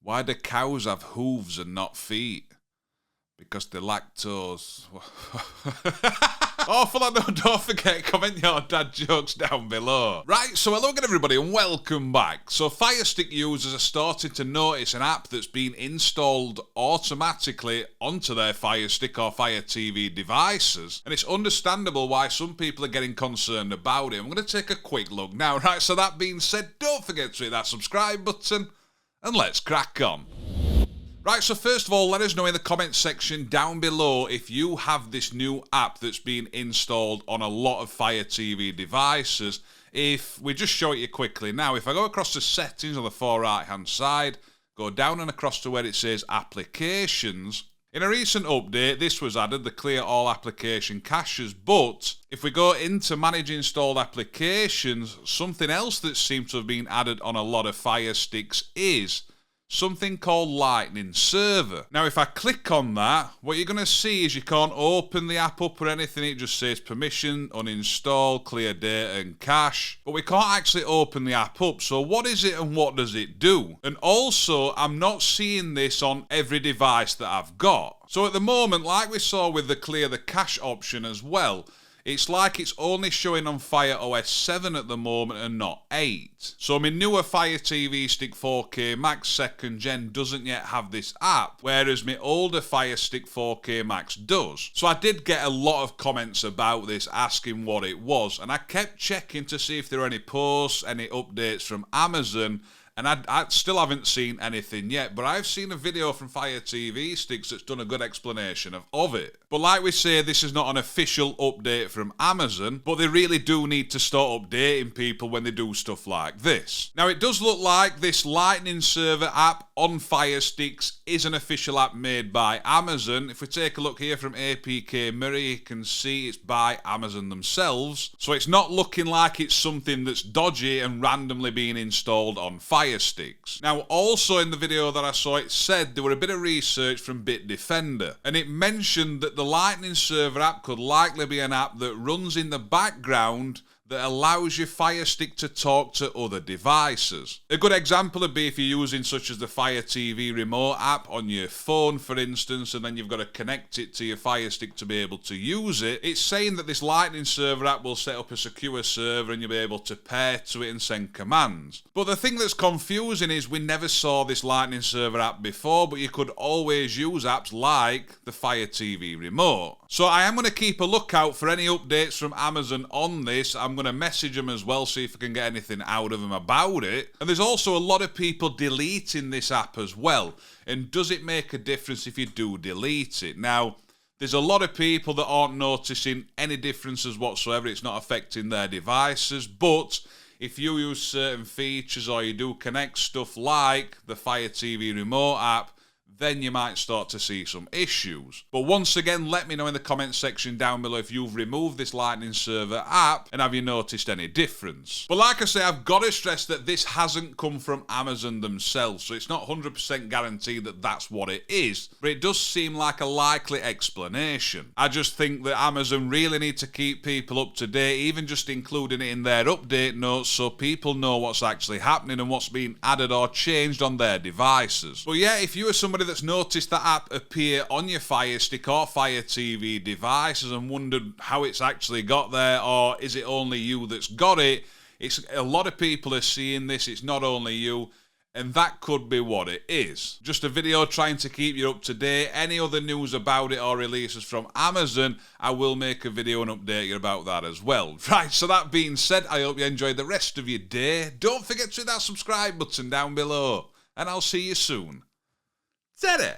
Why do cows have hooves and not feet? Because they're lactose. Awful, I know. Don't forget, comment your dad jokes down below. Right, so hello again everybody and welcome back. So Firestick users are starting to notice an app that's been installed automatically onto their Firestick or Fire TV devices. And it's understandable why some people are getting concerned about it. I'm going to take a quick look now. Right, so that being said, don't forget to hit that subscribe button and let's crack on. Right, so first of all, let us know in the comments section down below if you have this new app that's been installed on a lot of Fire TV devices. If we just show it you quickly now, if I go across the settings on the far right hand side, go down and across to where it says applications. In a recent update, this was added, the clear all application caches, but if we go into manage installed applications, something else that seems to have been added on a lot of Fire Sticks is something called LightningServer. Now, if I click on that, what you're going to see is you can't open the app up or anything. It just says permission, uninstall, clear data and cache. But we can't actually open the app up. So what is it and what does it do? And also, I'm not seeing this on every device that I've got. So at the moment, like we saw with the clear the cache option as well, it's like it's only showing on Fire OS 7 at the moment and not 8. So my newer Fire TV Stick 4K Max 2nd Gen doesn't yet have this app, whereas my older Fire Stick 4K Max does. So I did get a lot of comments about this asking what it was, and I kept checking to see if there were any posts, any updates from Amazon, and I still haven't seen anything yet, but I've seen a video from Fire TV Sticks that's done a good explanation of it. But like we say, this is not an official update from Amazon, but they really do need to start updating people when they do stuff like this. Now, it does look like this LightningServer app on Fire Sticks is an official app made by Amazon. If we take a look here from APK Mirror, you can see it's by Amazon themselves. So it's not looking like it's something that's dodgy and randomly being installed on Fire Sticks. Now, also in the video that I saw, it said there were a bit of research from Bitdefender, and it mentioned that the LightningServer app could likely be an app that runs in the background that allows your Fire Stick to talk to other devices. A good example would be if you're using such as the Fire TV remote app on your phone, for instance, and then you've got to connect it to your Fire Stick to be able to use it. It's saying that this LightningServer app will set up a secure server and you'll be able to pair to it and send commands. But the thing that's confusing is we never saw this LightningServer app before, but you could always use apps like the Fire TV remote. So I am going to keep a lookout for any updates from Amazon on this. I'm going to message them as well, see if I can get anything out of them about it. And there's also a lot of people deleting this app as well. And does it make a difference if you do delete it? Now, there's a lot of people that aren't noticing any differences whatsoever. It's not affecting their devices. But if you use certain features or you do connect stuff like the Fire TV remote app, then you might start to see some issues. But once again, let me know in the comments section down below if you've removed this LightningServer app and have you noticed any difference. But like I say, I've got to stress that this hasn't come from Amazon themselves, so it's not 100% guaranteed that that's what it is, but it does seem like a likely explanation. I just think that Amazon really need to keep people up to date, even just including it in their update notes so people know what's actually happening and what's being added or changed on their devices. But yeah, if you are somebody that's noticed that app appear on your Fire Stick or Fire TV devices and wondered how it's actually got there, or is it only you that's got it, it's a lot of people are seeing this, it's not only you, and that could be what it is. Just a video trying to keep you up to date. Any other news about it or releases from Amazon, I will make a video and update you about that as well. Right, so that being said, I hope you enjoyed the rest of your day. Don't forget to hit that subscribe button down below, and I'll see you soon. Ta-da!